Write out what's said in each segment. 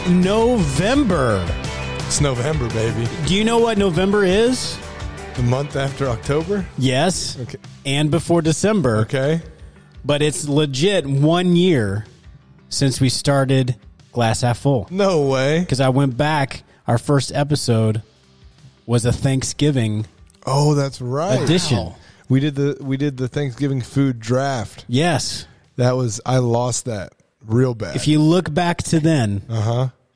November. It's November, baby. Do you know what November is? The month after October? Yes. Okay. And before December. Okay. But it's legit 1 year since we started Glass Half Full. No way. Because I went back, our first episode was a Thanksgiving that's right. edition. Wow. We did the Thanksgiving food draft. Yes. I lost that real bad. If you look back to then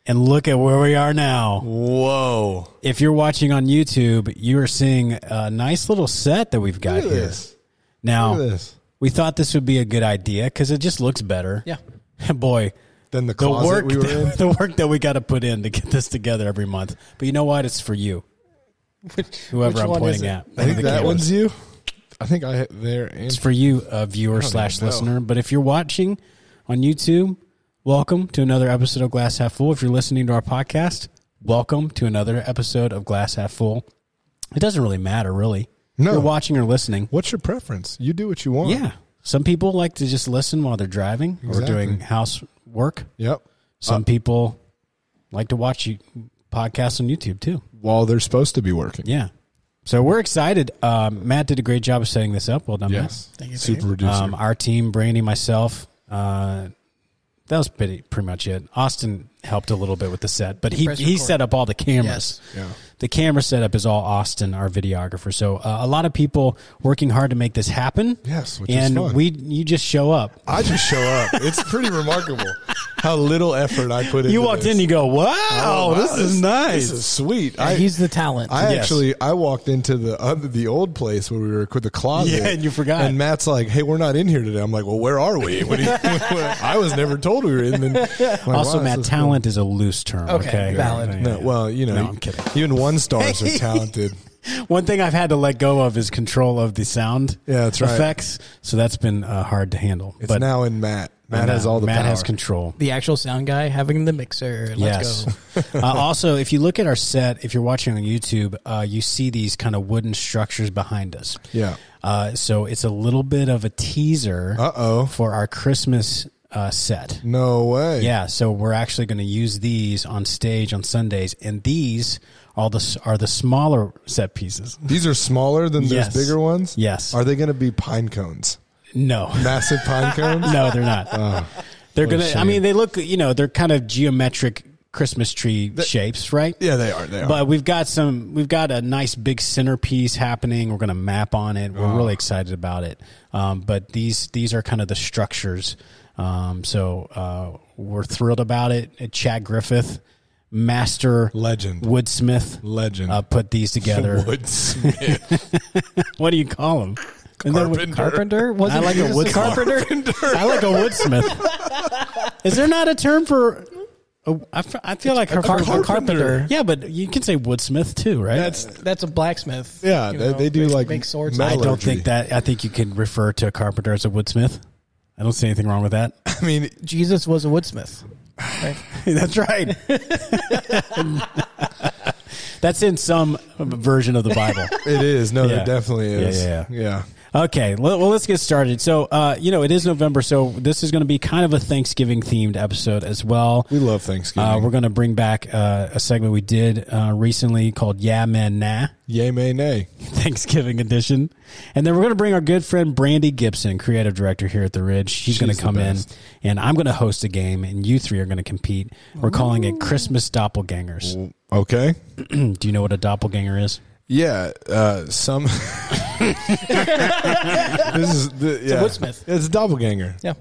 and look at where we are now. Whoa. If you're watching on YouTube, you are seeing a nice little set that we've got Look at here. this. Now, Look at this. we thought this would be a good idea because it just looks better. Yeah. Boy, Then the closet work, we were in. the work that we got to put in to get this together every month. But you know what? It's for you. Whoever which I'm one pointing is it? at. I think The that cameras. one's you. I think I hit there. It's for you, viewer / listener. But if you're watching on YouTube, welcome to another episode of Glass Half Full. If you're listening to our podcast, welcome to another episode of Glass Half Full. It doesn't really matter, really. No. If you're watching or listening. What's your preference? You do what you want. Yeah. Some people like to just listen while they're driving or Exactly. doing housework. Yep. Some people like to watch podcasts on YouTube, too. While they're supposed to be working. Yeah. So we're excited. Matt did a great job of setting this up. Well done, Yes. Thank you, Super babe. producer. Our team, Brandy, myself, that was pretty much it. Austin helped a little bit with the set, but he Press record. set up all the cameras. Yes. Yeah. The camera setup is all Austin, our videographer. So a lot of people working hard to make this happen. Yes, which and is fun. you just show up. I just show up. It's pretty remarkable how little effort I put in. You walked in, you go, wow, this is nice. This is sweet. He's the talent. I walked into the old place where we were with the closet. Yeah, and you forgot. And Matt's like, "Hey, we're not in here today." I'm like, "Well, where are we?" I was never told we were in. And like, Also, wow, Matt, this is talent is a loose term. Okay, Okay, valid. Yeah, cool. yeah. No, well, you know, No, I'm kidding. Even one stars are talented. One thing I've had to let go of is control of the sound Yeah, that's right. effects. So that's been hard to handle. It's now in Matt. Matt has all the Matt power. has control. The actual sound guy having the mixer. Let's go. Also, if you look at our set, if you're watching on YouTube, you see these kind of wooden structures behind us. Yeah. So it's a little bit of a teaser for our Christmas set. No way. Yeah, so we're actually going to use these on stage on Sundays, and these are the smaller set pieces. These are smaller than Yes. those bigger ones? Yes. Are they going to be pine cones? No. Massive pine cones? No, they're not. They're what a going to, I shame. mean, they look, they're kind of geometric Christmas tree shapes, right? Yeah, they are. They are. But we've got a nice big centerpiece happening. We're going to map on it. We're really excited about it. But these are kind of the structures. So we're thrilled about it. Chad Griffith, master Legend. woodsmith, Legend. put these together. Woodsmith. What do you call him? Carpenter? Was I it like a just wood carpenter? I like a woodsmith. Is there not a term for? I feel like A carpenter. Yeah, but you can say woodsmith too, right? That's a blacksmith. Yeah, they do like make swords. metal. I don't think that. I think you can refer to a carpenter as a woodsmith. I don't see anything wrong with that. I mean, Jesus was a woodsmith. Right? That's right. That's in some version of the Bible. it is. No, Yeah. there definitely is. Yeah. Okay, well, let's get started. So, it is November, so this is going to be kind of a Thanksgiving-themed episode as well. We love Thanksgiving. We're going to bring back a segment we did recently called Yeah, Man, Nah, Yay, may, nay. Thanksgiving edition. And then we're going to bring our good friend Brandy Gibson, creative director here at The Ridge. She's going to the come in, best. and I'm going to host a game, and you three are going to compete. We're calling it Christmas Doppelgangers. Okay. Do you know what a doppelganger is? Yeah, some. This is It's a woodsmith. It's a doppelganger. Yeah.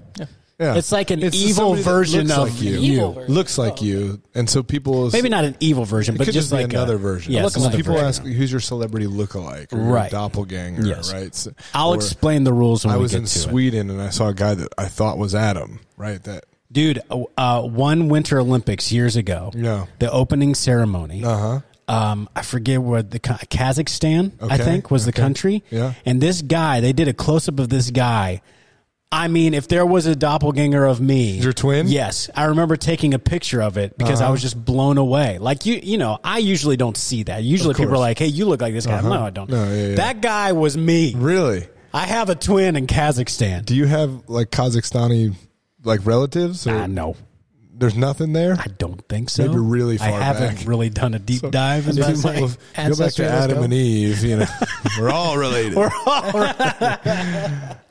Yeah, It's like an It's evil somebody that version looks of like you. Evil version. Looks like you, and so people Maybe not an evil version, It but could just be like another version. Yes, Look-alike. another People version. ask, "Who's your celebrity lookalike?" Or your Right. doppelganger. Yes. Right. So, I'll or explain the rules when I we was get in to it. Sweden, and I saw a guy that I thought was Adam. Right. That. Dude, one Winter Olympics years ago, Yeah. the opening ceremony, Uh huh. I forget what Kazakhstan, I Okay, think, was the okay. country. Yeah. And this guy, they did a close-up of this guy. I mean, if there was a doppelganger of me. Your twin? Yes. I remember taking a picture of it because I was just blown away. Like, I usually don't see that. Usually people are course. like, hey, you look like this guy. No, I don't. No, yeah. That guy was me. Really? I have a twin in Kazakhstan. Do you have like Kazakhstani like relatives? Or? No. There's nothing there. I don't think so. Maybe really far I haven't back. really done a deep dive into about to my. say, Go back ancestry, to let's Adam go. and Eve. You know, we're all related.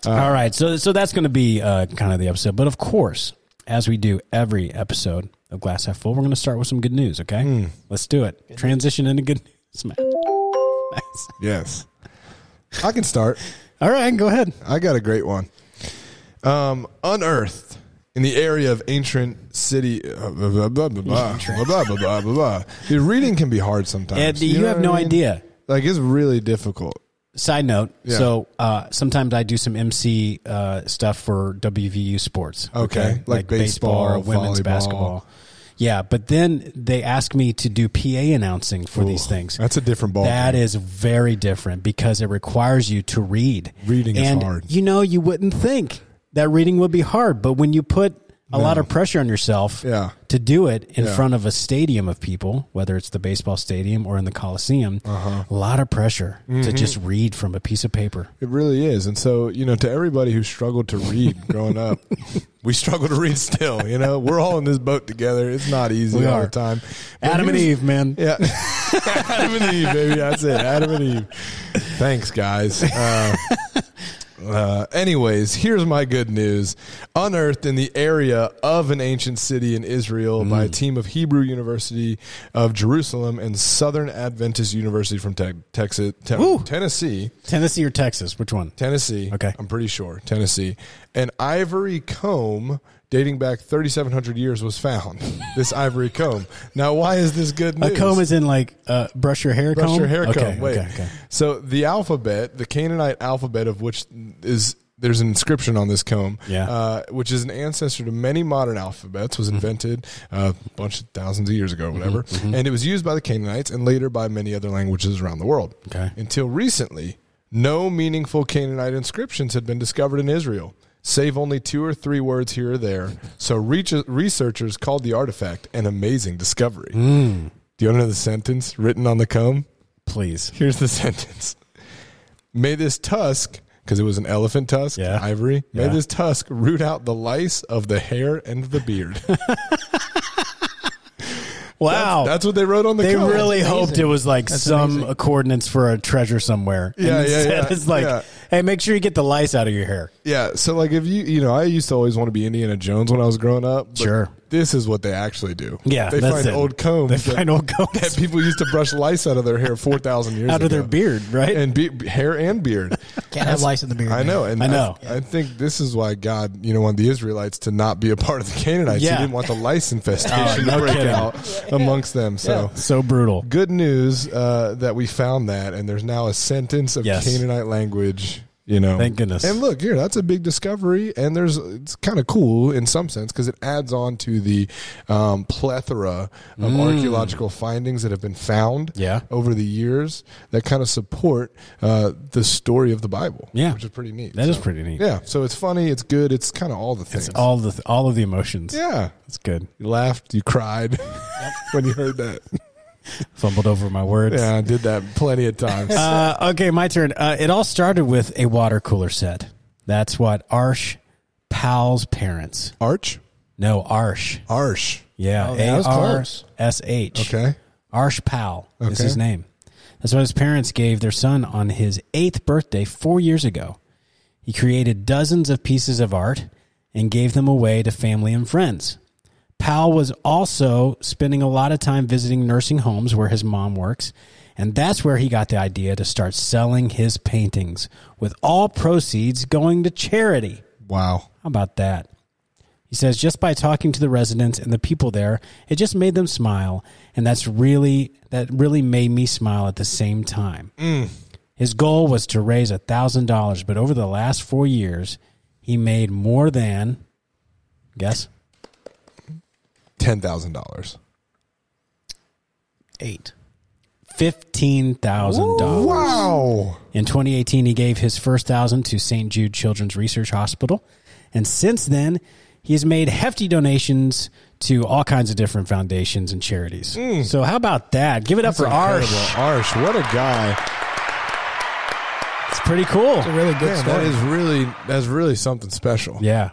All right, so that's going to be kind of the episode. But of course, as we do every episode of Glass Half Full, we're going to start with some good news. Okay, let's do it. Transition into good news, man. Nice. Yes, I can start. All right, go ahead. I got a great one. Unearthed in the area of ancient city. Blah, blah, blah, blah, blah, blah, blah, blah. The reading can be hard sometimes. And you have no idea. Like, it's really difficult. Side note, Yeah. so sometimes I do some MC stuff for WVU sports. Okay. Like baseball, or women's volleyball. basketball. Yeah, but then they ask me to do PA announcing for these things. That's a different ball. That is very different because it requires you to read. Reading is and, hard. You know, you wouldn't think that reading would be hard, but when you put a lot of pressure on yourself Yeah. to do it in Yeah. front of a stadium of people, whether it's the baseball stadium or in the Coliseum, a lot of pressure to just read from a piece of paper. It really is. And so, you know, to everybody who struggled to read growing up, we struggle to read still. You know, we're all in this boat together. It's not easy We all are. the time. But Adam and here's- Eve, man. Yeah. Adam and Eve, baby. That's it. Adam and Eve. Thanks, guys. Anyways, here's my good news. Unearthed in the area of an ancient city in Israel by a team of Hebrew University of Jerusalem and Southern Adventist University from Texas, Tennessee. Tennessee or Texas? Which one? Tennessee. Okay. I'm pretty sure. Tennessee. An ivory comb dating back 3,700 years was found. This ivory comb. Now, why is this good news? A comb is in like brush your hair comb? Brush your hair comb. Okay, Wait. okay. So the alphabet, the Canaanite alphabet, of which there's an inscription on this comb, which is an ancestor to many modern alphabets, was invented a bunch of thousands of years ago, or whatever, and it was used by the Canaanites and later by many other languages around the world. Okay. Until recently, no meaningful Canaanite inscriptions had been discovered in Israel, save only 2 or 3 words here or there. So researchers called the artifact an amazing discovery. Do you want to know the sentence written on the comb? Please. Here's the sentence. May this tusk, because it was an elephant tusk, ivory, may Yeah. this tusk root out the lice of the hair and the beard. Wow. That's what they wrote on the They comb. really hoped it was like That's some amazing. coordinates for a treasure somewhere. And Yeah, instead it's like, yeah. hey, make sure you get the lice out of your hair. Yeah, so like if you know, I used to always want to be Indiana Jones when I was growing up. But Sure. this is what they actually do. Yeah, they that's find it. old combs. They find old combs. that people used to brush lice out of their hair 4,000 years ago. Out of their beard, right? And hair and beard. Can't have lice in the beard. I know, and I know. I think this is why God, wanted the Israelites to not be a part of the Canaanites. Yeah. He didn't want the lice infestation no to break kidding. out amongst them. So So brutal. good news that we found that, and there's now a sentence of Yes. Canaanite language. Thank goodness. And look here, that's a big discovery, and it's kind of cool in some sense because it adds on to the plethora of archaeological findings that have been found over the years that kind of support the story of the Bible. Yeah. Which is pretty neat. That is pretty neat. Yeah, so it's funny, it's good, it's kind of all the things. It's all of the emotions. Yeah, It's good. you laughed, you cried when you heard that. Fumbled over my words. Yeah, I did that plenty of times. Okay, my turn. It all started with a water cooler set. That's what Arsh Powell's parents. Arch? No, Arsh. Arsh. Yeah, Oh, that was close. ARSH. Okay. Arsh Powell is Okay. his name. That's what his parents gave their son on his 8th birthday 4 years ago. He created dozens of pieces of art and gave them away to family and friends. Powell was also spending a lot of time visiting nursing homes where his mom works, and that's where he got the idea to start selling his paintings, with all proceeds going to charity. Wow. How about that? He says, just by talking to the residents and the people there, it just made them smile, and that really made me smile at the same time. His goal was to raise $1,000, but over the last 4 years, he made more than, guess? $10,000. 8. $15,000. Wow. In 2018, he gave his first $1,000 to St. Jude Children's Research Hospital, and since then, he has made hefty donations to all kinds of different foundations and charities. So how about that? Give it up for Arsh. Arsh, what a guy. It's pretty cool. It's a really good Man, story. that's really something special. Yeah.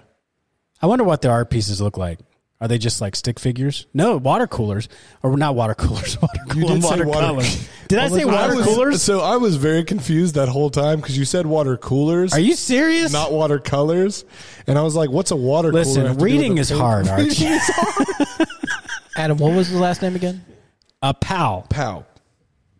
I wonder what the art pieces look like. Are they just like stick figures? No, water coolers. Or not water coolers. You did say watercolors. Did I say water coolers? So I was very confused that whole time because you said water coolers. Are you serious? Not watercolors. And I was like, what's a water cooler? Listen, reading is hard, Arch. Reading is hard. Adam, what was his last name again? Pal. Pal.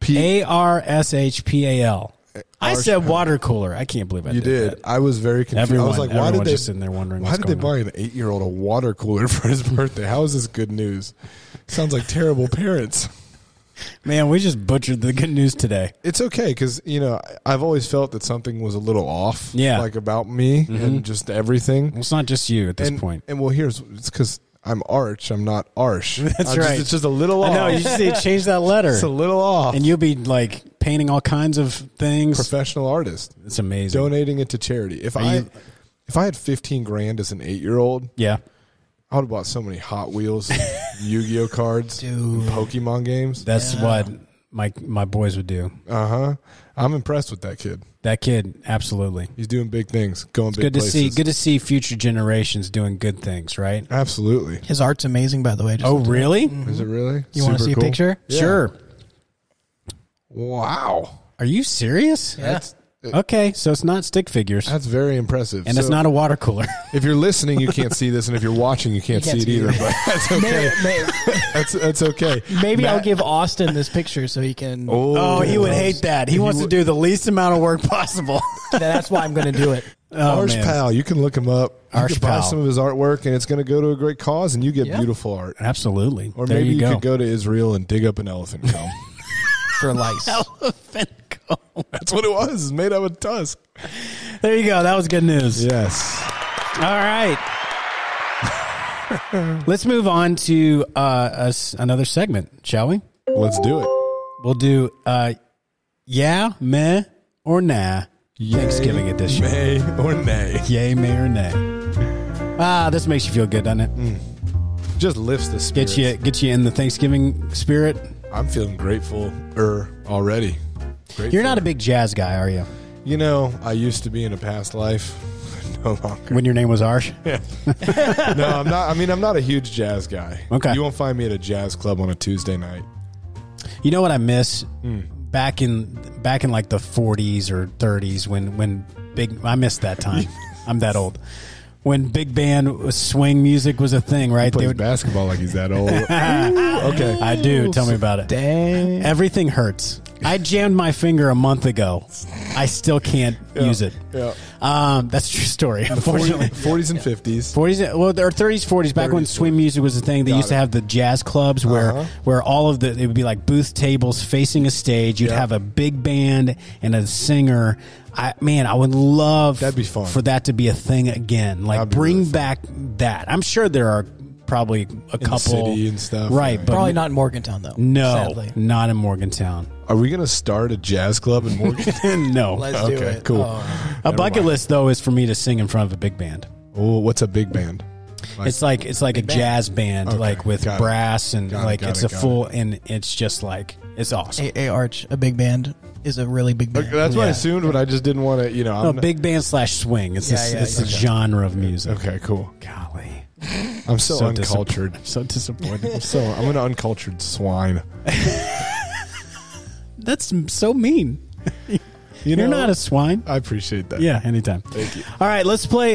Arshpal. I said water cooler. I can't believe I did. You did. That. I was very confused. I was like, why did they just sitting there wondering why did they buy an 8-year-old a water cooler for his birthday? How is this good news? Sounds like terrible parents. Man, we just butchered the good news today. It's okay because, I've always felt that something was a little off. Yeah. Like about me and just everything. Well, it's not just you at this point. And it's because I'm Arch. I'm not Arsh. That's right. It's just a little off. I know. You just need to change that letter. It's a little off. And you'll be like painting all kinds of things. Professional artist. It's amazing. Donating it to charity. If I had $15,000 as an 8-year-old, yeah, I would have bought so many Hot Wheels, Yu-Gi-Oh cards, and Pokemon games. That's what my boys would do. I'm impressed with that kid. That kid, absolutely. He's doing big things, going big places. Good to see future generations doing good things, right? Absolutely. His art's amazing, by the way. Oh, really? Mm-hmm. Is it really? You want to see a picture? Yeah. Sure. Wow. Are you serious? Yeah. Okay, so it's not stick figures. That's very impressive. And it's not a water cooler. If you're listening, you can't see this, and if you're watching, you can't see it either. But that's okay. That's okay. Maybe I'll give Austin this picture so he can. Oh, he would hate that. He wants to do the least amount of work possible. That's why I'm going to do it. Arsh Pal, you can look him up. You can buy some of his artwork, and it's going to go to a great cause, and you get beautiful art. Absolutely. Or maybe you could go to Israel and dig up an elephant comb. For lice. Elephant comb. That's what it was. It's made out of tusk. There you go. That was good news. Yes. All right. Let's move on to another segment, shall we? Let's do it. We'll do yeah, meh, or nah. Yay, Thanksgiving edition. May or nay. Yay, may, or nay. This makes you feel good, doesn't it? Just lifts the spirit. Get you in the Thanksgiving spirit. I'm feeling grateful already. Grateful. You're not a big jazz guy, are you? I used to be in a past life. No longer. When your name was Arsh? Yeah. No, I'm not. I mean, I'm not a huge jazz guy. Okay. You won't find me at a jazz club on a Tuesday night. You know what I miss? Back in like the 40s or 30s when I missed that time. I'm that old. When big band swing music was a thing, right? He plays basketball like he's that old. Okay. I do. Tell me about it. Dang. Everything hurts. I jammed my finger a month ago. I still can't use it. Yeah. That's a true story, unfortunately. 40s and 50s. 40s, well, there are 30s, 40s. Back when swing music was a thing, they used to have the jazz clubs where all of it would be like booth tables facing a stage. You'd have a big band and a singer. I would love that'd be fun. For that to be a thing again. Like, bring really back that. I'm sure there are probably a couple. The city and stuff. Right. But probably not in Morgantown, though. No, sadly. Not in Morgantown. Are we going to start a jazz club in Morgantown? No. Let's do it. Cool. A bucket list, though, is for me to sing in front of a big band. Oh, what's a big band? It's like a jazz band, like with brass and it's a full, and it's just like, it's awesome. A Arch, a big band is a really big band. That's what I assumed, but I just didn't want to, No, big band / swing. It's a genre of music. Okay, cool. Golly. I'm so uncultured. I'm so disappointed. I'm an uncultured swine. That's so mean. You're not a swine. I appreciate that. Yeah, anytime. Thank you. All right, let's play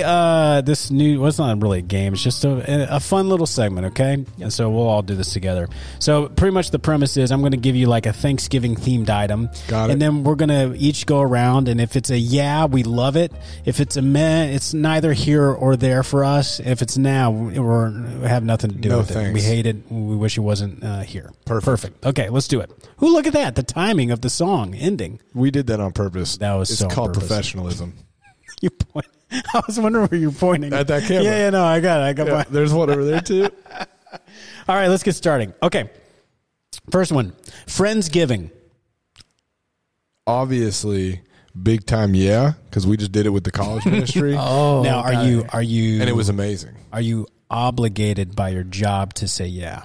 this new. Well, it's not really a game. It's just a fun little segment, okay? Yep. And so we'll all do this together. So pretty much the premise is I'm going to give you like a Thanksgiving themed item. Got it. And then we're going to each go around, and if it's a yeah, we love it. If it's a meh, it's neither here or there for us. If it's now, we have nothing to do with it. We hate it. We wish it wasn't here. Perfect. Okay, let's do it. Ooh, look at that. The timing of the song ending. We did that on purpose. That was it's called professionalism. You point. I was wondering where you're pointing at that camera. Yeah, no, I got it. There's one over there too. All right, let's get starting. Okay, first one, Friendsgiving. Obviously, big time, yeah, because we just did it with the college ministry. Oh, now are you? And it was amazing. Are you obligated by your job to say yeah?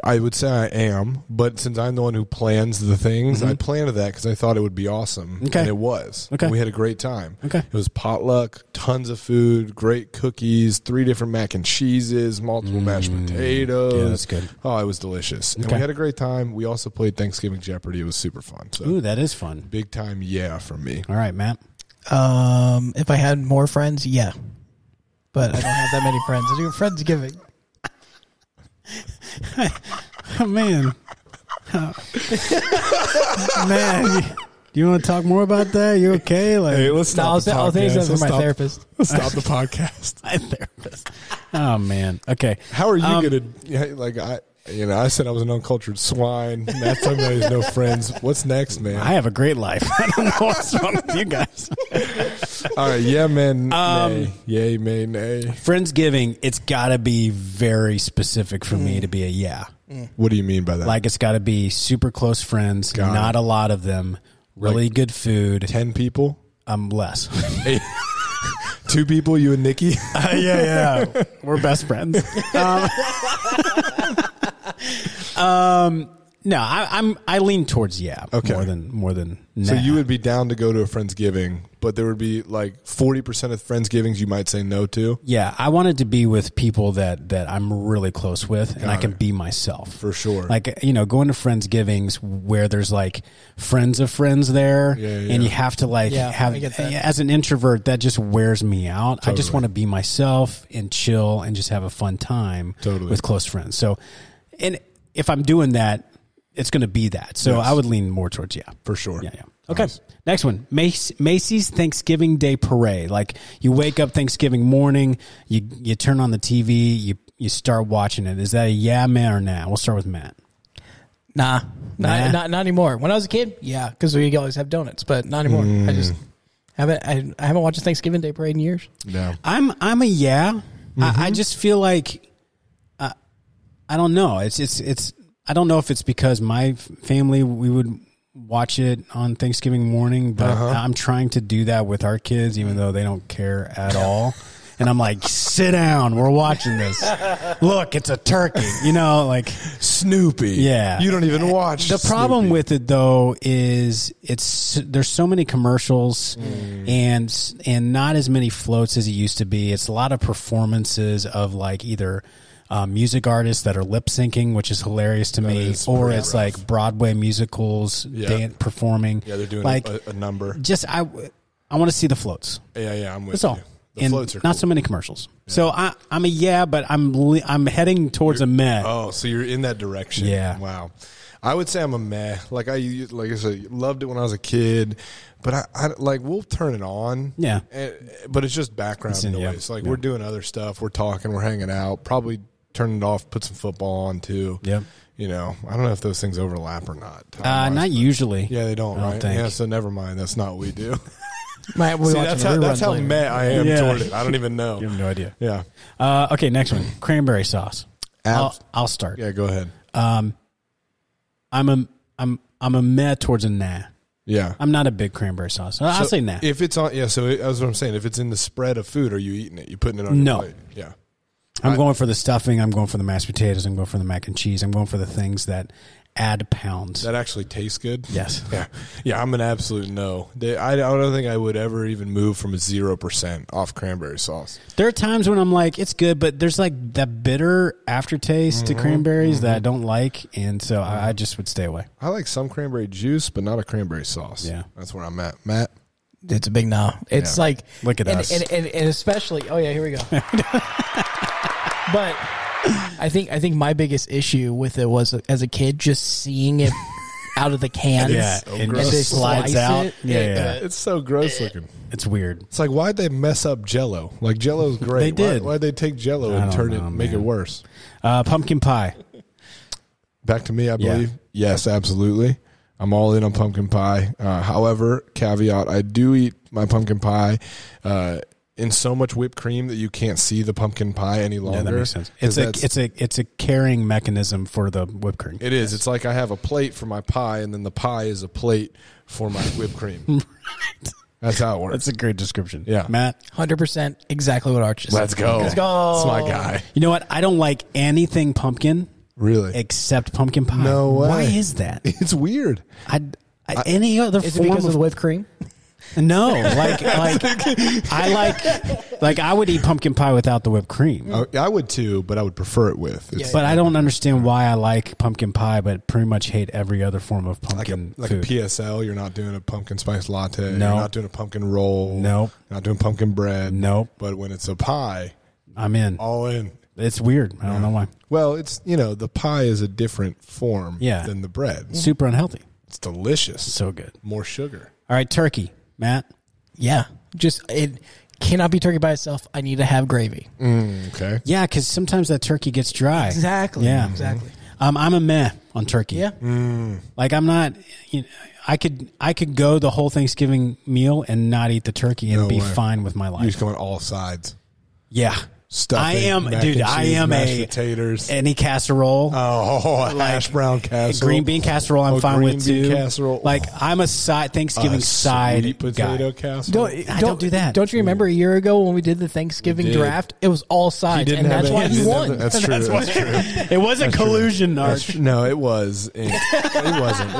I would say I am, but since I'm the one who plans the things, I planned that because I thought it would be awesome. Okay. And it was. Okay. We had a great time. Okay. It was potluck, tons of food, great cookies, 3 different mac and cheeses, multiple mashed potatoes. Yeah, that's good. Oh, it was delicious. And Okay. we had a great time. We also played Thanksgiving Jeopardy. It was super fun. So Ooh, that is fun. big time from me. All right, Matt. If I had more friends, yeah. But I don't have that many friends. I do Friendsgiving. Oh, man. Man, you want to talk more about that? You okay? Like, Hey, let's stop the I'll take podcast. that for my therapist. Let's stop the podcast. my therapist. Oh, man. Okay. How are you going to, I said I was an uncultured swine. Matt's talking about he has no friends. What's next, man? I have a great life. I don't know what's wrong with you guys. All right, yeah, man. Nay. Yay, may, nay. Friendsgiving, it's got to be very specific for me to be a yeah. What do you mean by that? Like, it's got to be super close friends, Got not a lot of them, really good food. 10 people? Less. Hey, 2 people, you and Nikki? Yeah. We're best friends. No, I lean towards Okay. more than nah. So you would be down to go to a Friendsgiving, but there would be like 40% of Friendsgivings you might say no to? Yeah, I wanted to be with people that I'm really close with, and I can be myself. For sure. Like, going to Friendsgivings where there's like friends of friends there, and you have to I have, get that. as an introvert, that just wears me out. Totally. I just want to be myself and chill and just have a fun time with close friends. So, and if I'm doing that, it's going to be that. So I would lean more towards For sure. Yeah. Okay. Nice. Next one. Macy's Thanksgiving Day Parade. Like, you wake up Thanksgiving morning, you turn on the TV, you start watching it. Is that a yeah, Matt, or nah? We'll start with Matt. Nah. Not anymore. When I was a kid, yeah, because we always have donuts, but not anymore. I just haven't. I haven't watched a Thanksgiving Day Parade in years. No. I'm a yeah. I just feel like I don't know. It's I don't know if it's because my family, we would watch it on Thanksgiving morning, but I'm trying to do that with our kids, even though they don't care at all. And I'm like, sit down. We're watching this. Look, it's a turkey. Like Snoopy. Yeah. You don't even watch The problem Snoopy. with it, though, is there's so many commercials and not as many floats as it used to be. It's a lot of performances of like either music artists that are lip syncing, which is hilarious to me, or it's rough. Like Broadway musicals performing. Yeah, they're doing like a number. Just I want to see the floats. Yeah, I'm with That's you. all. The floats are not cool. so many commercials. Yeah. So I'm a yeah, but I'm heading towards a meh. Oh, so you're in that direction. Yeah. Wow. I would say I'm a meh. Like I said, loved it when I was a kid, but I like we'll turn it on. Yeah. But it's just background noise. Like we're doing other stuff. We're talking. We're hanging out. Probably turn it off. Put some football on too. Yep. I don't know if those things overlap or not. Not usually. Yeah, they don't. I don't Right? think. Yeah. So never mind. That's not what we do. That's how meh I am toward it. I don't even know. You have no idea. Yeah. Okay, next one. Cranberry sauce. I'll start. Yeah, go ahead. I'm a meh towards a nah. Yeah. I'm not a big cranberry sauce. I'll say nah. If it's on, so that's what I'm saying. If it's in the spread of food, are you eating it? You putting it on your plate? Yeah. I'm going for the stuffing. I'm going for the mashed potatoes. I'm going for the mac and cheese. I'm going for the things that add pounds. That actually tastes good? Yes. Yeah, I'm an absolute no. I don't think I would ever even move from a 0% off cranberry sauce. There are times when I'm like, it's good, but there's like that bitter aftertaste to cranberries that I don't like, and so I just would stay away. I like some cranberry juice, but not a cranberry sauce. Yeah. That's where I'm at. Matt? It's a big no. It's like... Look at us. And especially... Oh, yeah, here we go. But... I think my biggest issue with it was as a kid just seeing it out of the can. Yeah, and it just slides out. Yeah. It's so gross looking. It's weird. It's like, why'd they mess up Jell-O? Like, Jell-O's great. They did. Why'd they take Jell-O and turn it, make it worse? Pumpkin pie. Back to me, I believe. Yeah. Yes, absolutely. I'm all in on pumpkin pie. However, caveat, I do eat my pumpkin pie in so much whipped cream that you can't see the pumpkin pie any longer. Yeah, that makes sense. It's a carrying mechanism for the whipped cream. It is. It's like I have a plate for my pie, and then the pie is a plate for my whipped cream. Right. That's how it works. That's a great description. Yeah. Matt? 100% exactly what Arch just said. Let's go. Let's go. That's my guy. You know what? I don't like anything pumpkin Really? Except pumpkin pie. No way. Why is that? It's weird. Any other Is it form because of of the whipped cream? No, I would eat pumpkin pie without the whipped cream. I would too, but I would prefer it with. But I don't understand why I like pumpkin pie, but pretty much hate every other form of pumpkin like food. a PSL, you're not doing a pumpkin spice latte. No. You're not doing a pumpkin roll. Nope. You're not doing pumpkin bread. Nope. But when it's a pie, I'm in. all in. It's weird. I don't know why. Well, it's, the pie is a different form than the bread. Super unhealthy. It's delicious. So good. More sugar. All right, turkey. Matt? Yeah. It cannot be turkey by itself. I need to have gravy. Okay. Yeah, because sometimes that turkey gets dry. Exactly. Yeah. Exactly. I'm a meh on turkey. Yeah. Like I'm not. I could go the whole Thanksgiving meal and not eat the turkey and be fine with my life. You just go on all sides. Yeah. Stuffing, I am, mac dude. and I cheese, am mashed potatoes. any casserole. Hash brown casserole. Green bean casserole, I'm fine green with bean too. casserole. Like I'm a Thanksgiving side sweet potato guy. casserole. Don't do that. Don't you remember a year ago when we did the Thanksgiving draft? It was all sides, and that's why he won. That's true. That's true. It wasn't collusion, Arsh. No, it was. It wasn't.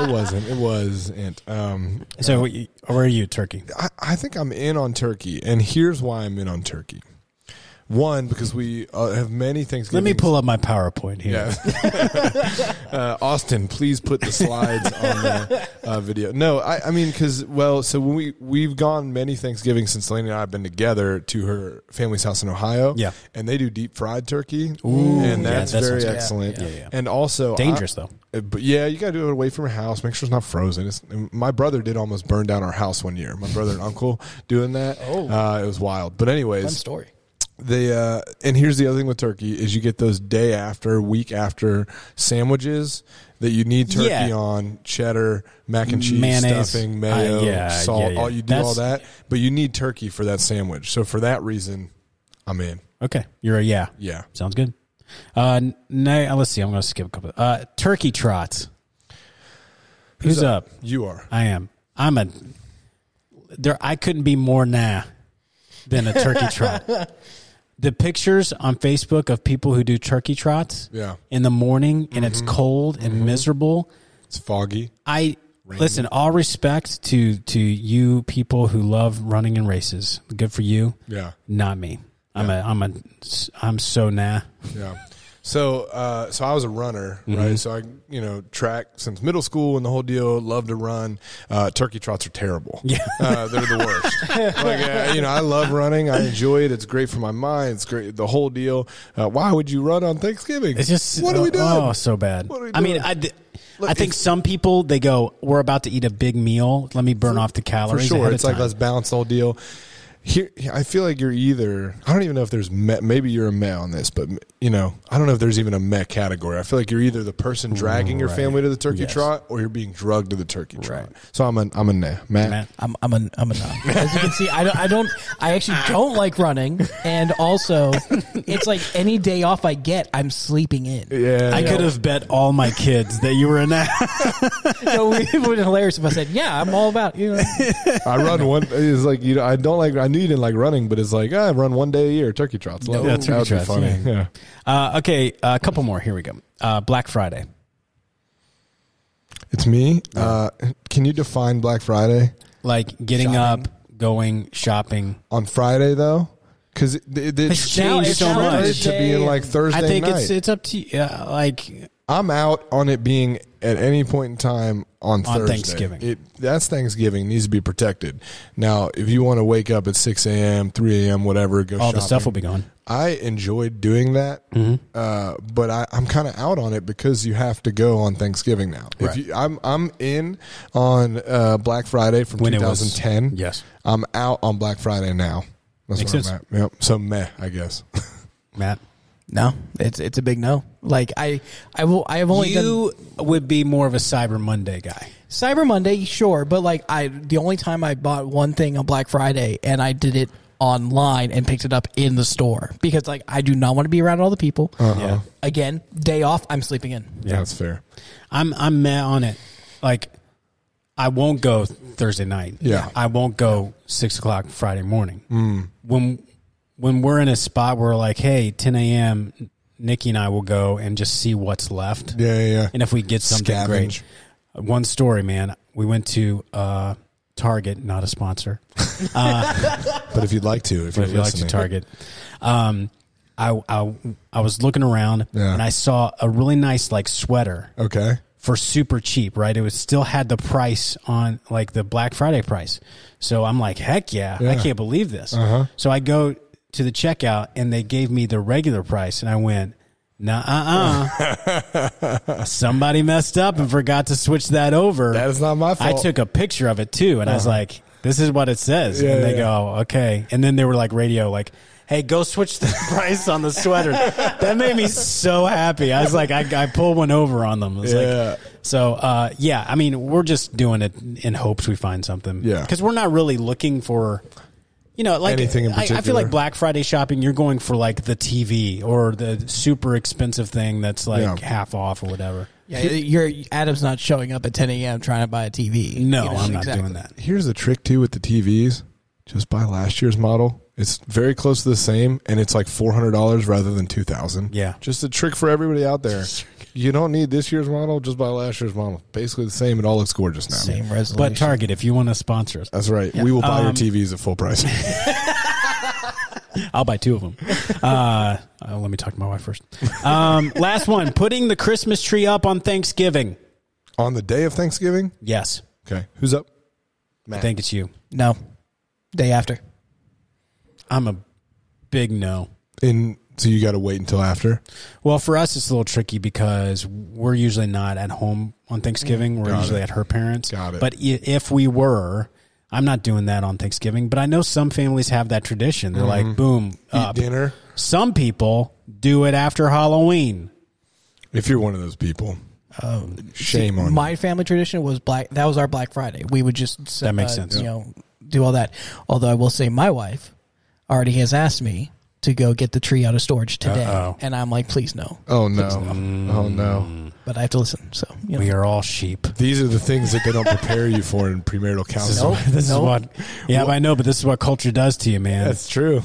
So where are you, turkey? I think I'm in on turkey, and here's why I'm in on turkey. One, because we have many Thanksgiving. Let me pull up my PowerPoint here. Yeah. Austin, please put the slides on the video. No, I mean, because, so when we've gone many Thanksgivings since Lainey and I have been together to her family's house in Ohio. Yeah. And they do deep fried turkey. Ooh, and that's that very sounds good. excellent. Yeah. And also. Dangerous, though. But yeah, you got to do it away from your house. Make sure it's not frozen. My brother did almost burn down our house one year. My brother and uncle doing that. It was wild. But anyways. Fun story. And here's the other thing with turkey is you get those day after, week after sandwiches that you need turkey on, cheddar, mac and cheese, mayonnaise, stuffing, mayo, salt. Yeah. All you do all that, but you need turkey for that sandwich. So for that reason, I'm in. Okay, you're a yeah. Yeah, sounds good. Let's see. I'm going to skip a couple. Turkey trots. Who's up? You are. I am. I couldn't be more than a turkey trot. The pictures on Facebook of people who do turkey trots in the morning and it's cold and miserable. It's foggy. Listen, all respect to you people who love running in races. Good for you. Yeah. Not me. I'm so nah. Yeah. So I was a runner, right? So I, track since middle school and the whole deal. Love to run. Turkey trots are terrible. Yeah, they're the worst. I love running. I enjoy it. It's great for my mind. It's great. The whole deal. Why would you run on Thanksgiving? It's just what are we doing? Oh, so bad. What are we doing? I mean, I think some people they go, we're about to eat a big meal. Let me burn off the calories. For sure, it's like time. let's balance the whole deal. Here, I feel like you're either. I don't even know if there's maybe you're a meh on this, but I don't know if there's even a meh category. I feel like you're either the person dragging your family to the turkey trot, or you're being drugged to the turkey trot. So I'm a nah. Matt? I'm a nah. As you can see, I actually don't like running, and also it's like any day off I get, I'm sleeping in. Yeah, I could have bet all my kids that you were a nah. So it would have been hilarious if I said, "Yeah, I'm all about you." I run one. It's like I don't like. I knew you didn't like running, but it's like I run one day a year. Turkey trots. Yeah, turkey trots. Funny. Yeah. Okay, a couple more. Here we go. Black Friday. It's me. Can you define Black Friday? Like getting up, going shopping on Friday though, because it's changed so much to being like Thursday. I think night. it's up to you. I'm out on it being at any point in time on Thursday. Thanksgiving. That's Thanksgiving. It needs to be protected. Now, if you want to wake up at 6 a.m., 3 a.m., whatever, go all shopping. the stuff will be gone. I enjoyed doing that, but I'm kind of out on it because you have to go on Thanksgiving now. Right. If I'm in on Black Friday from 2010. Yes. I'm out on Black Friday now. That's Makes where sense. I'm at. Yep. So meh, I guess. Matt? No, it's a big no. Like I have only you would be more of a Cyber Monday guy. Cyber Monday, sure, but like the only time I bought one thing on Black Friday and I did it online and picked it up in the store because like I do not want to be around all the people. Yeah. Again, day off, I'm sleeping in. Yeah, that's fair. I'm meh on it. Like I won't go Thursday night. Yeah. I won't go 6 o'clock Friday morning. When we're in a spot where we're like, hey, 10 a.m., Nikki and I will go and just see what's left. Yeah. And if we get something great. One story, man. We went to Target, not a sponsor. But if you'd like to, if you'd like to Target. I was looking around and I saw a really nice like sweater. Okay. For super cheap, right? It was still had the price on like the Black Friday price. So I'm like, heck yeah. I can't believe this. So I go to the checkout and they gave me the regular price and I went, somebody messed up and forgot to switch that over. That is not my fault. I took a picture of it too and I was like, this is what it says. And they go, okay. And then they were like radio, like, hey, go switch the price on the sweater. That made me so happy. I was like, I pulled one over on them. Like, so, I mean, we're just doing it in hopes we find something. Yeah. Because we're not really looking for, like anything in particular. I feel like Black Friday shopping, you're going for like the TV or the super expensive thing that's like half off or whatever. Yeah, Adam's not showing up at 10 a.m. trying to buy a TV. No, I'm not doing that. Here's the trick, too, with the TVs. Just buy last year's model. It's very close to the same, and it's like $400 rather than $2,000. Yeah. Just a trick for everybody out there. You don't need this year's model, just buy last year's model. Basically the same. It all looks gorgeous now. Same resolution. But Target, if you want to sponsor us. That's right. Yeah. We will buy your TVs at full price. I'll buy 2 of them. Let me talk to my wife first. Last one. Putting the Christmas tree up on Thanksgiving. On the day of Thanksgiving? Yes. Okay. Who's up? Matt. I think it's you. No. Day after. I'm a big no. So you got to wait until after? Well, for us, it's a little tricky because we're usually not at home on Thanksgiving. We're usually at her parents. Got it. But if we were, I'm not doing that on Thanksgiving. But I know some families have that tradition. They're like, boom. Eat dinner. Some people do it after Halloween. If you're one of those people. Shame on you. My family tradition was that was our Black Friday. We would just that makes sense. Do all that. Although I will say my wife already has asked me to go get the tree out of storage today. And I'm like, please no. Oh, no. Oh, no. But I have to listen. So we are all sheep. These are the things that they don't prepare you for in premarital counseling. This is what. Yeah, I know, but this is what culture does to you, man. That's true.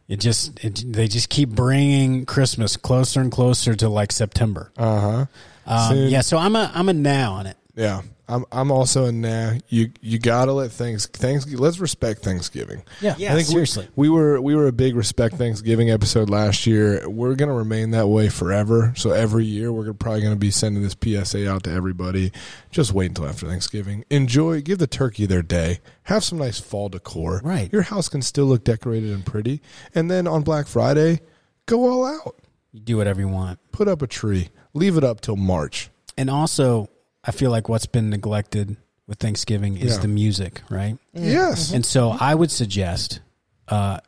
They just keep bringing Christmas closer and closer to like September. So I'm a now on it. Yeah. I'm also a nah. You gotta let let's respect Thanksgiving. Yeah, I think seriously. We were a big respect Thanksgiving episode last year. We're gonna remain that way forever. So every year we're probably gonna be sending this PSA out to everybody. Just wait until after Thanksgiving. Enjoy. Give the turkey their day. Have some nice fall decor. Right. Your house can still look decorated and pretty. And then on Black Friday, go all out. You do whatever you want. Put up a tree. Leave it up till March. And also, I feel like what's been neglected with Thanksgiving is the music, right? Yes. And so I would suggest an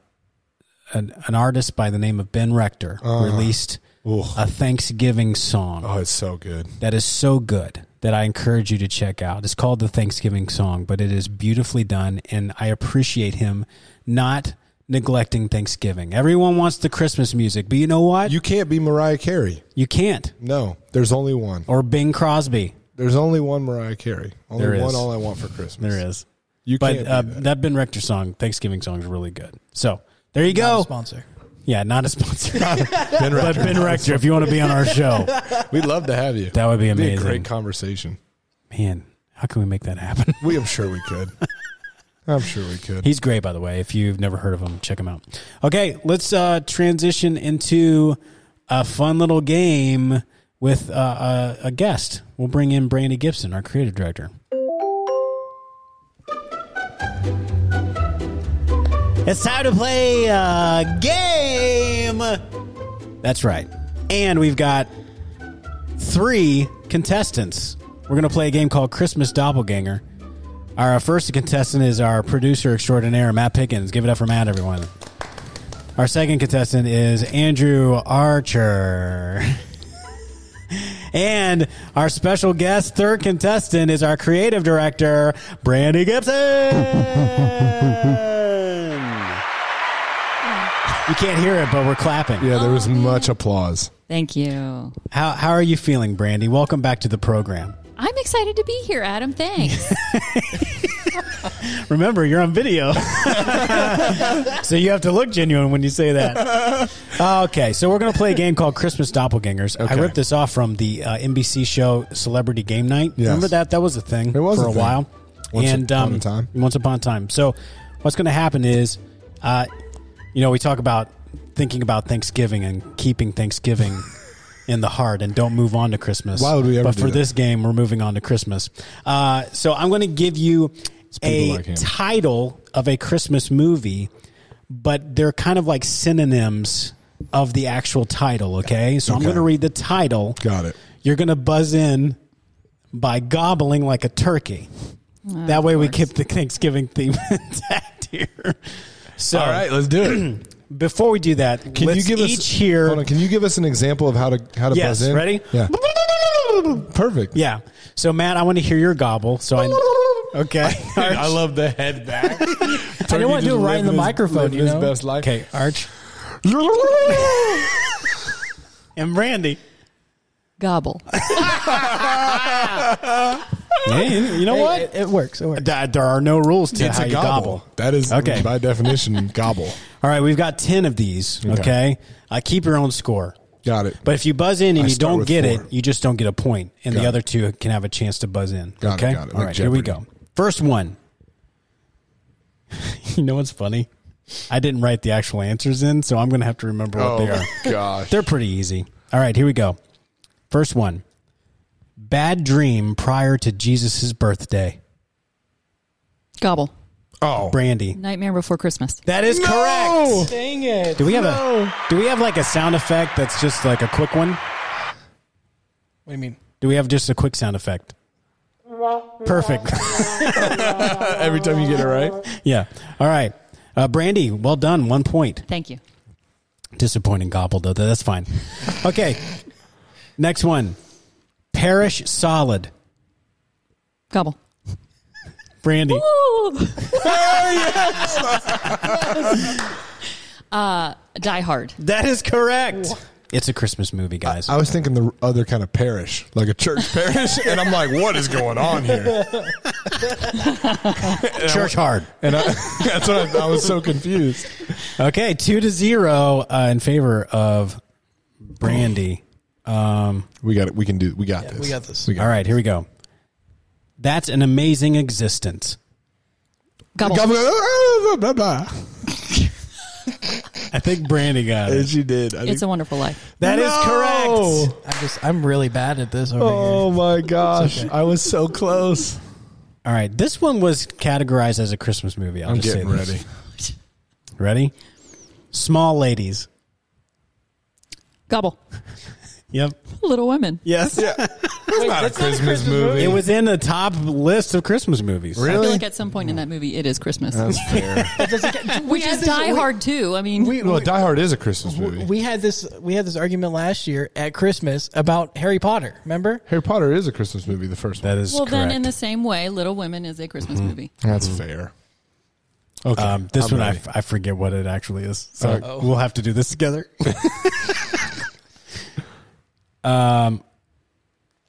artist by the name of Ben Rector released a Thanksgiving song. Oh, it's so good. That is so good that I encourage you to check out. It's called the Thanksgiving Song, but it is beautifully done, and I appreciate him not neglecting Thanksgiving. Everyone wants the Christmas music, but you know what? You can't be Mariah Carey. You can't. No, there's only one. Or Bing Crosby. There's only one Mariah Carey. Only there one is. All I Want for Christmas. There is. You can't that Ben Rector song, Thanksgiving song, is really good. So there you go. Not a sponsor. Yeah, not a sponsor. Ben Rector. But Ben Rector, if you want to be on our show. We'd love to have you. That would be amazing. It'd be a great conversation. Man, how can we make that happen? I'm sure we could. I'm sure we could. He's great, by the way. If you've never heard of him, check him out. Okay, let's transition into a fun little game with a guest. We'll bring in Brandy Gibson, our creative director. It's time to play a game. That's right. And we've got 3 contestants. We're going to play a game called Christmas Doppelganger. Our first contestant is our producer extraordinaire, Matt Pickens. Give it up for Matt, everyone. Our second contestant is Andrew Archer. And our special guest, third contestant, is our creative director, Brandy Gibson. You can't hear it, but we're clapping. Yeah, there was much applause. Thank you. How are you feeling, Brandy? Welcome back to the program. I'm excited to be here, Adam. Thanks. Remember, you're on video. So you have to look genuine when you say that. Okay, so we're going to play a game called Christmas Doppelgangers. Okay. I ripped this off from the NBC show Celebrity Game Night. Yes. Remember that? That was a thing for a while. Once upon a time. Once upon a time. So what's going to happen is, we talk about thinking about Thanksgiving and keeping Thanksgiving in the heart and don't move on to Christmas. Why would we ever do for that? This game, we're moving on to Christmas. So I'm going to give you a title of a Christmas movie, but they're kind of like synonyms of the actual title, okay? So I'm going to read the title. Got it. You're going to buzz in by gobbling like a turkey. That way we keep the Thanksgiving theme intact here. So, all right, let's do it. Before we do that, can you give us here? Hold on, can you give us an example of how to buzz in? Ready? Yeah. Perfect. Yeah. So Matt, I want to hear your gobble. So okay. I love the head back. I don't want to do it right in the microphone. His best life. Okay, Arch and Brandy. Gobble. Hey, you know what? It works. It works. There are no rules to how you gobble. That is, okay. By definition, gobble. All right, we've got 10 of these, okay? Keep your own score. Got it. But if you buzz in and you don't get 4. it, you just don't get a point, and the other two can have a chance to buzz in. Got okay? it. All right, here we go. First one. You know what's funny? I didn't write the actual answers in, so I'm going to have to remember what they are. Gosh. They're pretty easy. All right, here we go. First one. Bad dream prior to Jesus' birthday. Gobble. Oh, Brandy. Nightmare Before Christmas. That is correct. Dang it. Do we have like a sound effect that's just like a quick one? What do you mean? Do we have just a quick sound effect? Perfect. every time you get it right. Yeah. All right. Brandy, well done. 1 point. Thank you. Disappointing gobble, though. That's fine. Okay. Next one. Parish solid. Gobble. Brandy. Die Hard. That is correct. It's a Christmas movie, guys. I was thinking the other kind of parish, like a church parish, and I'm like, what is going on here? Church hard. And that's what I was so confused. Okay, 2-0 in favor of Brandy. We got it. We got this. We got this. All right, here we go. That's an amazing existence. Gobble. I think Brandy got it. She did. It's a Wonderful Life. That is correct. I'm really bad at this over Oh here. my gosh. Okay. I was so close. All right, this one was categorized as a Christmas movie. I'm just getting say ready. Ready? Small Ladies. Gobble. Yep. Little Women. Yes. Yeah. It's not a Christmas movie. It was in the top list of Christmas movies. I feel like at some point in that movie, it is Christmas. That's fair. Which is Die Hard too. I mean, Well, Die Hard is a Christmas movie. We had this argument last year at Christmas about Harry Potter. Remember? Harry Potter is a Christmas movie, the first one. That is well, correct. then in the same way, Little Women is a Christmas movie. That's fair. Okay. This I'm one, ready. I forget what it actually is. So we'll have to do this together.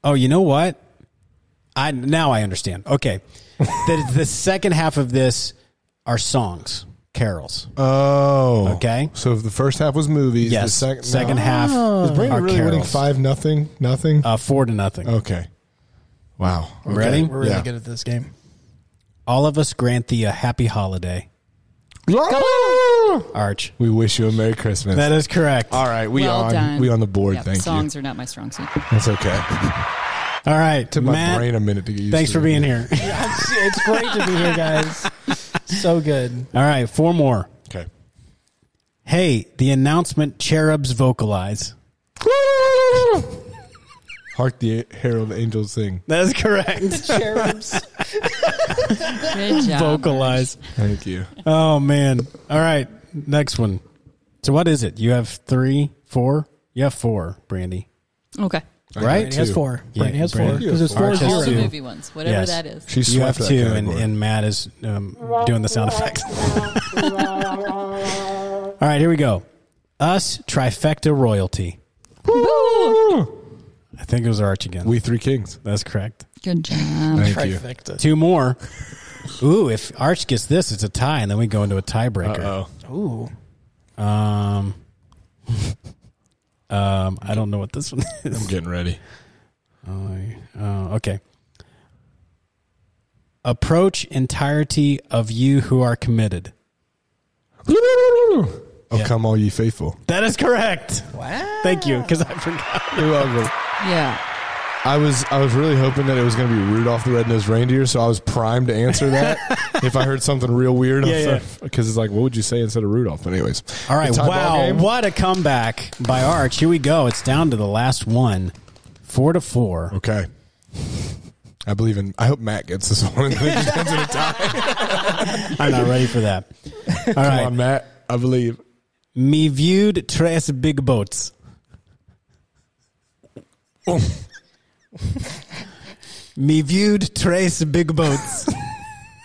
Oh, you know what? Now I understand. Okay. The second half of this are songs, carols. Oh. Okay. So if the first half was movies, Yes. the second half Is Brandon are really winning carols. 5-0? Nothing? 4-0. Okay. Wow. Okay. Ready? We're really Yeah. good at this game. All of us grant thee a happy holiday. Arch. We wish you a Merry Christmas. That is correct. All right. We Well done. on the board. Yep, Thank songs you. are not my strong suit. That's okay. All right. Took my Matt, brain a minute to get used thanks to for being here. It's great to be here, guys. So good. All right. 4 more. Okay. Hey, the announcement cherubs vocalize. Hark the herald angels sing. That is correct. Cherubs. Good job. Vocalize. Thank you. Oh, man. All right. Next one. So what is it? You have 3, 4? You have 4, Brandy. Okay. Right? Brandy has 4. Yeah, Brandy has 4. Brandy Because it's Arch 4 has All the 2. movie ones, whatever Yes. that is. She's You have swept 2, that category. and Matt is doing the sound effects. All right, here we go. Us trifecta royalty. I think it was Arch again. We Three Kings. That's correct. Good job. Thank you. Trifecta. 2 more. Ooh, if Arch gets this, it's a tie, and then we go into a tiebreaker. Ooh. I don't know what this one is. I'm getting ready. Okay. Approach entirety of you who are committed. Oh, Yeah. come all ye faithful. That is correct. Wow. Thank you, because I forgot. You're welcome. Yeah. I was really hoping that it was going to be Rudolph the Red-Nosed Reindeer, so I was primed to answer that if I heard something real weird. Because it's like, what would you say instead of Rudolph? But anyways. All right, The tie ball wow, game? what a comeback by Arch. Here we go. It's down to the last one, 4-4. Okay. I hope Matt gets this one and then it just ends in a tie. I'm not ready for that. All right. Come on, Matt. I believe. Me viewed tres big boats. Me viewed tres big boats.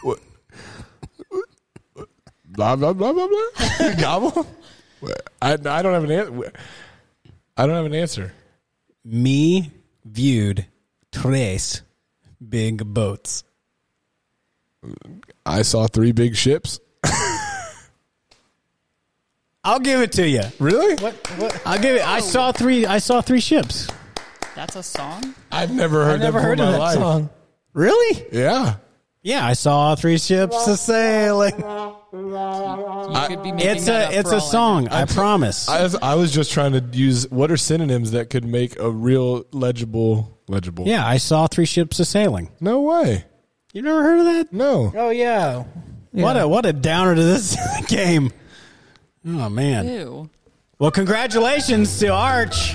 What? Blah, blah, blah, blah, blah. Gobble? I don't have an answer. I don't have an answer. Me viewed tres big boats. I saw 3 big ships. I'll give it to you. Really? What? I'll give it. I saw three ships. That's a song? I've never heard I never that heard before of in my that life. song. Really? Yeah. Yeah, I saw 3 ships a sailing. You could be making It's that up it's for a all I know. song. I promise. I was just trying to use what are synonyms that could make a real legible. Yeah, I saw 3 ships a sailing. No way. You never heard of that? No. Oh, yeah. What a downer to this game. Oh man. Ew. Well, congratulations to Arch.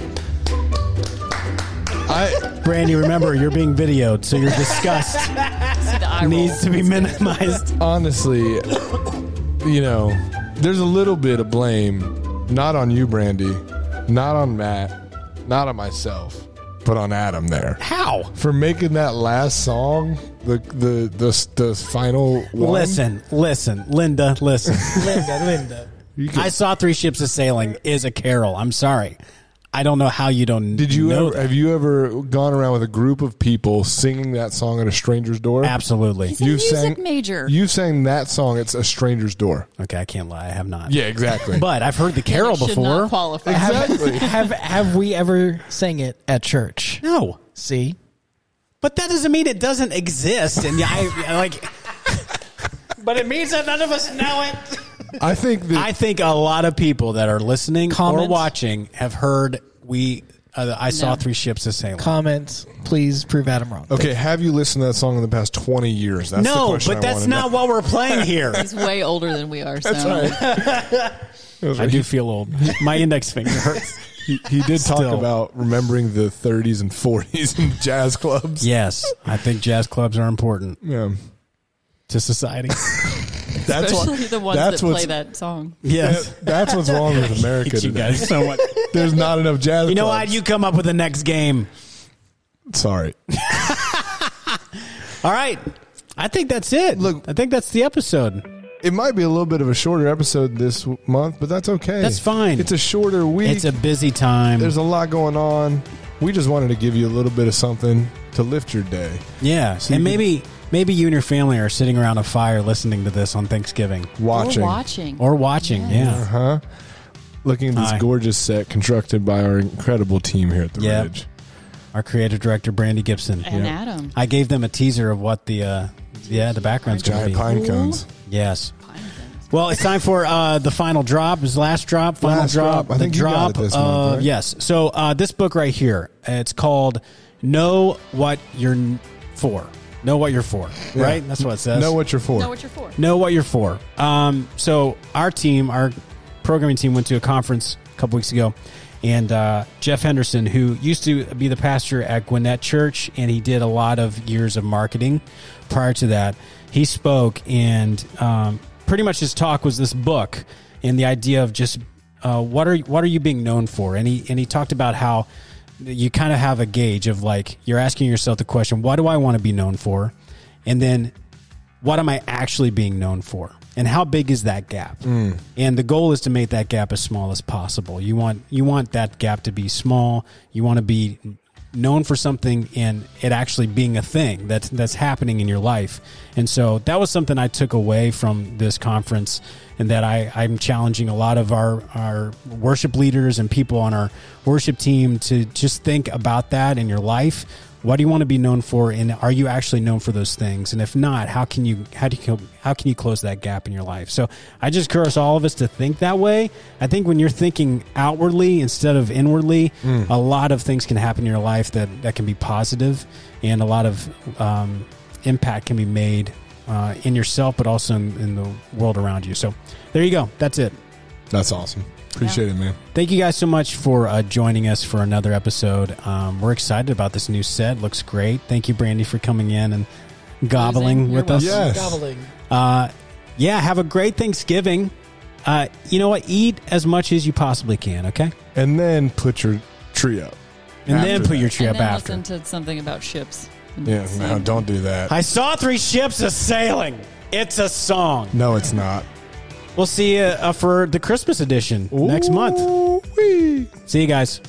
Brandy, remember you're being videoed, so your disgust See the eye roll. needs to be minimized. Honestly, there's a little bit of blame, not on you, Brandy, not on Matt, not on myself, but on Adam there How? for making that last song the final one. Listen, Linda, listen. Linda. You can- I saw 3 ships a sailing is a carol. I'm sorry. I don't know how you don't Did you know ever? that. Have you ever gone around with a group of people singing that song at a stranger's door? Absolutely. He's a music major. You sang that song. It's a stranger's door. Okay, I can't lie. I have not. Yeah, exactly. But I've heard the carol It should before. not qualify. exactly. Have we ever sang it at church? No. See? But that doesn't mean it doesn't exist. And I like. But it means that none of us know it. I think that I think a lot of people that are listening or Comments? watching have heard I saw No. 3 ships a sailing. Comments, please prove Adam wrong. Okay, have you listened to that song in the past 20 years? That's the No, question but I that's wanna not know. what we're playing here. He's way older than we are. So. That's right. I do feel old. My index finger hurts. He did talk Still. about remembering the 30s and 40s in jazz clubs. Yes, I think jazz clubs are important Yeah. to society. That's Especially the ones that's that what's- play that song. Yes. That's what's wrong with America Hate you today. guys so much. There's not enough jazz You know clubs. what? You come up with the next game. Sorry. All right. I think that's it. Look- I think that's the episode. It might be a little bit of a shorter episode this month, but that's okay. That's fine. It's a shorter week. It's a busy time. There's a lot going on. We just wanted to give you a little bit of something to lift your day. Yeah. So And you maybe you and your family are sitting around a fire listening to this on Thanksgiving. Watching. Or watching. Yeah. Huh? Looking at this Hi. gorgeous set constructed by our incredible team here at the Yep. Ridge. Our creative director, Brandy Gibson. And Adam. I gave them a teaser of what the background's going to Giant be. pine cones. Yes. Well, it's time for the final drop. Is last drop, final Last drop. drop. I think you got it this month, right? Yes. So this book right here, it's called "Know What You're For." Know what you're for, Yeah. right? That's what it says. Know what you're for. Know what you're for. Know what you're for. So our programming team, went to a conference a couple weeks ago, and Jeff Henderson, who used to be the pastor at Gwinnett Church, and he did a lot of years of marketing prior to that, he spoke, and pretty much his talk was this book and the idea of just what are you being known for, and he talked about how you kind of have a gauge of like you're asking yourself the question, what do I want to be known for, and then what am I actually being known for, and how big is that gap? And the goal is to make that gap as small as possible. You want that gap to be small. You want to be known for something and it actually being a thing that's happening in your life. And so that was something I took away from this conference, and that I'm challenging a lot of our worship leaders and people on our worship team to just think about that in your life. What do you want to be known for, and are you actually known for those things? And if not, how can you close that gap in your life? So I just encourage all of us to think that way. I think when you're thinking outwardly instead of inwardly, a lot of things can happen in your life that can be positive, and a lot of impact can be made in yourself, but also in the world around you. So there you go. That's it. That's awesome. Appreciate it, man. Thank you guys so much for joining us for another episode. We're excited about this new set. Looks great. Thank you, Brandy, for coming in and gobbling with us. Yes. Gobbling. Yeah, have a great Thanksgiving. You know what? Eat as much as you possibly can, okay? And then put your tree up. And then put your tree and up then after. listen to something about ships. Yeah, no, don't do that. I saw 3 ships a-sailing. It's a song. No, it's not. We'll see you for the Christmas edition next month. Ooh-wee. See you guys.